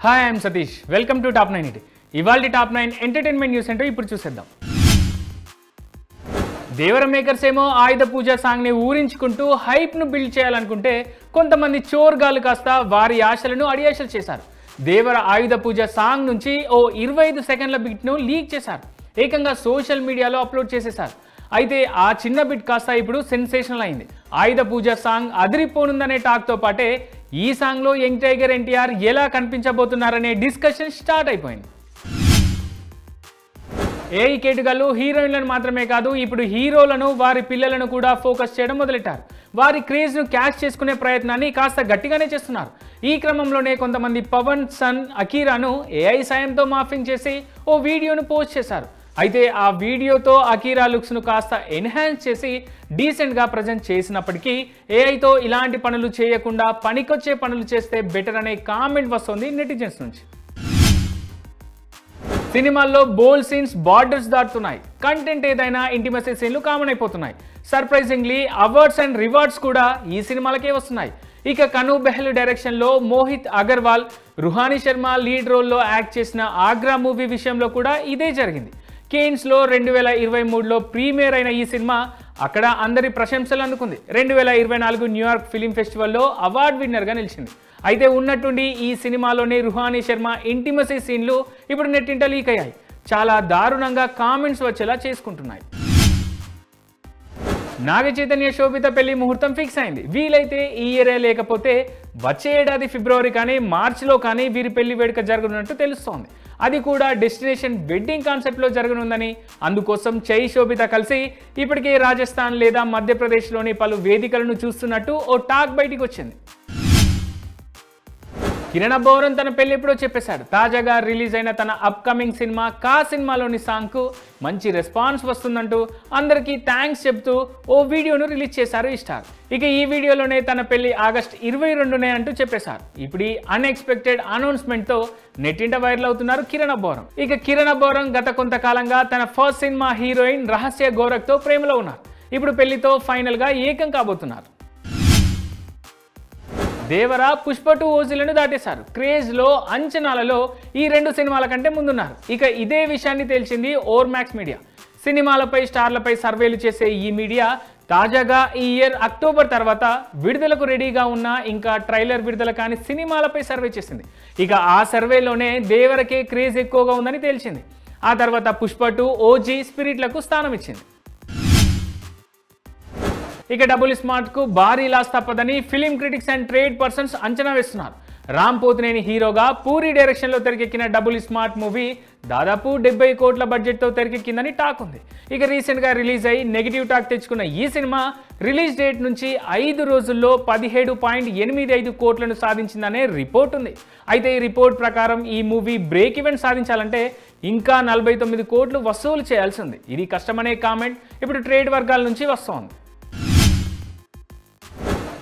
Hi I'm Satish welcome to top 9 ఇవాల్టి top 9 entertainment news ఏంటో ఇప్పుడు చూసేద్దాం. దేవర మేకర్స్ ఏమో ఆయుధ పూజ సాంగ్ని ఊరించుకుంటూ హైప్ను బిల్డ్ చేయాలనుకుంటే కొంతమంది చోర్గాలు కాస్త వారి ఆశలను అడియాశలు చేశారు. దేవర ఆయుధ పూజ సాంగ్ నుంచి ఓ 25 సెకండ్ల బిట్ను లీక్ చేశారు. ఏకంగా సోషల్ మీడియాలో అప్లోడ్ చేసేశారు. అయితే ఆ చిన్న బిట్ కాస్త ఇప్పుడు సెన్సేషనల్ అయింది. ఆయుధ పూజ సాంగ్ అదిరిపోనుందనే టాక్తో పాటే ఈ సాంగ్లో యంగ్ టైగర్ ఎన్టీఆర్ ఎలా కనిపించబోతున్నారనే డిస్కషన్ స్టార్ట్ అయిపోయింది. ఏఐ కేటుగాళ్ళు హీరోయిన్లను మాత్రమే కాదు, ఇప్పుడు హీరోలను వారి పిల్లలను కూడా ఫోకస్ చేయడం మొదలెట్టారు. వారి క్రేజ్ను క్యాచ్ చేసుకునే ప్రయత్నాన్ని కాస్త గట్టిగానే చేస్తున్నారు. ఈ క్రమంలోనే కొంతమంది పవన్ సన్ అకీరాను ఏఐ సాయంతో మార్ఫింగ్ చేసి ఓ వీడియోను పోస్ట్ చేశారు. అయితే ఆ వీడియోతో అకీరా లుక్స్ను కాస్త ఎన్హాన్స్ చేసి డీసెంట్గా ప్రజెంట్ చేసినప్పటికీ ఏఐతో ఇలాంటి పనులు చేయకుండా పనికొచ్చే పనులు చేస్తే బెటర్ అనే కామెంట్ వస్తుంది నెటిజన్స్ నుంచి. సినిమాల్లో బోల్డ్ సీన్స్ బార్డర్స్ దాటుతున్నాయి. కంటెంట్ ఏదైనా ఇంటిమసీ సీన్లు కామన్ అయిపోతున్నాయి. సర్ప్రైజింగ్లీ అవార్డ్స్ అండ్ రివార్డ్స్ కూడా ఈ సినిమాలకే వస్తున్నాయి. ఇక కను బెహ్ల్ డైరెక్షన్లో మోహిత్ అగర్వాల్, రుహానీ శర్మ లీడ్ రోల్లో యాక్ట్ చేసిన ఆగ్రా మూవీ విషయంలో కూడా ఇదే జరిగింది. కేన్స్లో 2023లో ప్రీమియర్ అయిన ఈ సినిమా అక్కడ అందరి ప్రశంసలు అందుకుంది. 2024 న్యూయార్క్ ఫిలిం ఫెస్టివల్లో అవార్డు విన్నర్గా నిలిచింది. అయితే ఉన్నట్టుండి ఈ సినిమాలోని రుహానీ శర్మ ఇంటిమసీ సీన్లు ఇప్పుడు నెట్టింట లీక్ అయ్యాయి. చాలా దారుణంగా కామెంట్స్ వచ్చేలా చేసుకుంటున్నాయి. నాగ చైతన్య శోభిత పెళ్లి ముహూర్తం ఫిక్స్ అయింది. వీలైతే ఈ ఇయరే లేకపోతే వచ్చే ఏడాది ఫిబ్రవరి కానీ మార్చిలో కానీ వీరి పెళ్లి వేడుక జరగనున్నట్టు తెలుస్తోంది. అది కూడా డెస్టినేషన్ వెడ్డింగ్ కాన్సెప్ట్లో జరగనుందని, అందుకోసం చై శోభిత కలిసి ఇప్పటికే రాజస్థాన్ లేదా మధ్యప్రదేశ్లోని పలు వేదికలను చూస్తున్నట్టు ఓ టాక్ బయటికి వచ్చింది. కిరణ్ అబ్బవరం తన పెళ్లి ఎప్పుడో చెప్పేశాడు. తాజాగా రిలీజ్ అయిన తన అప్కమింగ్ సినిమా కా సినిమాలోని సాంగ్కు మంచి రెస్పాన్స్ వస్తుందంటూ అందరికీ థ్యాంక్స్ చెప్తూ ఓ వీడియోను రిలీజ్ చేశారు ఈ స్టార్. ఇక ఈ వీడియోలోనే తన పెళ్లి ఆగస్టు 22నే అంటూ చెప్పేశారు. ఇప్పుడు ఈ అన్ఎక్స్పెక్టెడ్ అనౌన్స్మెంట్తో నెట్టింట వైరల్ అవుతున్నారు కిరణ్ అబ్బవరం. ఇక కిరణ్ అబ్బవరం గత కొంతకాలంగా తన ఫస్ట్ సినిమా హీరోయిన్ రహస్య గోరఖ్తో ప్రేమలో ఉన్నారు. ఇప్పుడు పెళ్లితో ఫైనల్గా ఏకం కాబోతున్నారు. దేవర పుష్ప 2 ఓజీలను దాటేశారు. క్రేజ్లో అంచనాలలో ఈ 2 సినిమాల కంటే ముందున్నారు. ఇక ఇదే విషయాన్ని తేల్చింది ఓవర్మాక్స్ మీడియా. సినిమాలపై స్టార్లపై సర్వేలు చేసే ఈ మీడియా తాజాగా ఈ ఇయర్ అక్టోబర్ తర్వాత విడుదలకు రెడీగా ఉన్న ఇంకా ట్రైలర్ విడుదల కాని సినిమాలపై సర్వే చేసింది. ఇక ఆ సర్వేలోనే దేవరకే క్రేజ్ ఎక్కువగా ఉందని తేల్చింది. ఆ తర్వాత పుష్ప 2, ఓజీ, స్పిరిట్లకు స్థానం ఇచ్చింది. ఇక డబుల్ స్మార్ట్కు భారీ లాస్ తప్పదని film critics and trade persons అంచనా వేస్తున్నారు. రామ్ పోతినేని హీరోగా పూరి డైరెక్షన్లో తెరకెక్కిన డబుల్ స్మార్ట్ మూవీ దాదాపు 70 కోట్ల బడ్జెట్తో తెరకెక్కిందని టాక్ ఉంది. ఇక రీసెంట్గా రిలీజ్ అయ్యి నెగిటివ్ టాక్ తెచ్చుకున్న ఈ సినిమా రిలీజ్ డేట్ నుంచి 5 రోజుల్లో 17.85 కోట్లను సాధించిందనే రిపోర్ట్ ఉంది. అయితే ఈ రిపోర్ట్ ప్రకారం ఈ మూవీ బ్రేక్ ఈవెన్ సాధించాలంటే ఇంకా 49 కోట్లు వసూలు చేయాల్సి ఉంది. ఇది కష్టమనే కామెంట్ ఇప్పుడు ట్రేడ్ వర్గాల నుంచి వస్తోంది.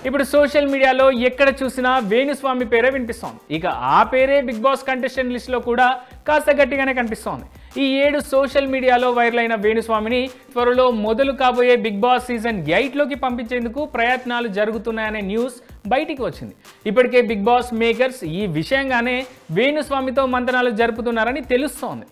ఇప్పుడు సోషల్ మీడియాలో ఎక్కడ చూసినా వేణుస్వామి పేరే వినిపిస్తోంది. ఇక ఆ పేరే బిగ్ బాస్ కంటెస్టెంట్ లిస్ట్లో కూడా కాస్త గట్టిగానే కనిపిస్తోంది. ఈ 7 సోషల్ మీడియాలో వైరల్ అయిన వేణుస్వామిని త్వరలో మొదలు కాబోయే బిగ్ బాస్ సీజన్ 8లోకి పంపించేందుకు ప్రయత్నాలు జరుగుతున్నాయనే న్యూస్ బయటికి వచ్చింది. ఇప్పటికే బిగ్ బాస్ మేకర్స్ ఈ విషయంగానే వేణుస్వామితో మంతనాలు జరుపుతున్నారని తెలుస్తోంది.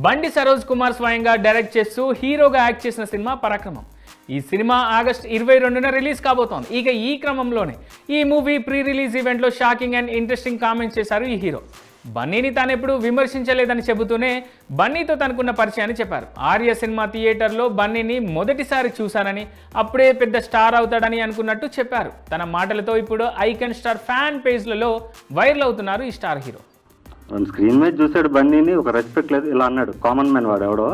బండి సరోజ్ కుమార్ స్వయంగా డైరెక్ట్ చేస్తూ హీరోగా యాక్ట్ చేసిన సినిమా పరాక్రమం. ఈ సినిమా ఆగస్టు 22న రిలీజ్ కాబోతోంది. ఇక ఈ క్రమంలోనే ఈ మూవీ ప్రీ రిలీజ్ ఈవెంట్లో షాకింగ్ అండ్ ఇంట్రెస్టింగ్ కామెంట్స్ చేశారు ఈ హీరో. బన్నీని తానెప్పుడు విమర్శించలేదని చెబుతూనే బన్నీతో తనకున్న పరిచయాన్ని చెప్పారు. ఆర్య సినిమా థియేటర్లో బన్నీని మొదటిసారి చూశానని, అప్పుడే పెద్ద స్టార్ అవుతాడని అనుకున్నట్టు చెప్పారు. తన మాటలతో ఇప్పుడు ఐకాన్ స్టార్ ఫ్యాన్ పేజ్లలో వైరల్ అవుతున్నారు ఈ స్టార్ హీరో. స్క్రీన్ మీద చూశాడు బన్నీని, ఒక రెస్పెక్ట్ లేదు ఇలా అన్నాడు. కామన్ మ్యాన్ వాడు ఎవడో.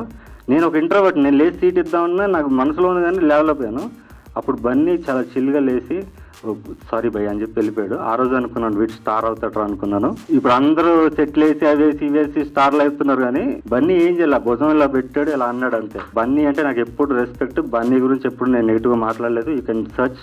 నేను ఒక ఇంట్రోవర్ట్, నేను లేచి సీట్ ఇద్దామన్నా నాకు మనసులో ఉంది కానీ లేవలేకపోయాను. అప్పుడు బన్నీ చాలా చిల్గా లేచి సారీ భయ్ అని చెప్పి వెళ్ళిపోయాడు. ఆ రోజు అనుకున్నాను వీడు స్టార్ అవుతాడు అనుకున్నాను. ఇప్పుడు అందరూ సెట్లు వేసి అవేసి ఇవేసి స్టార్లు అవుతున్నారు కానీ బన్నీ ఏం చేయాలి, భుజం ఇలా పెట్టాడు ఇలా అన్నాడు అంతే. బన్నీ అంటే నాకు ఎప్పుడు రెస్పెక్ట్. బన్నీ గురించి ఎప్పుడు నేను నెగిటివ్గా మాట్లాడలేదు. You can search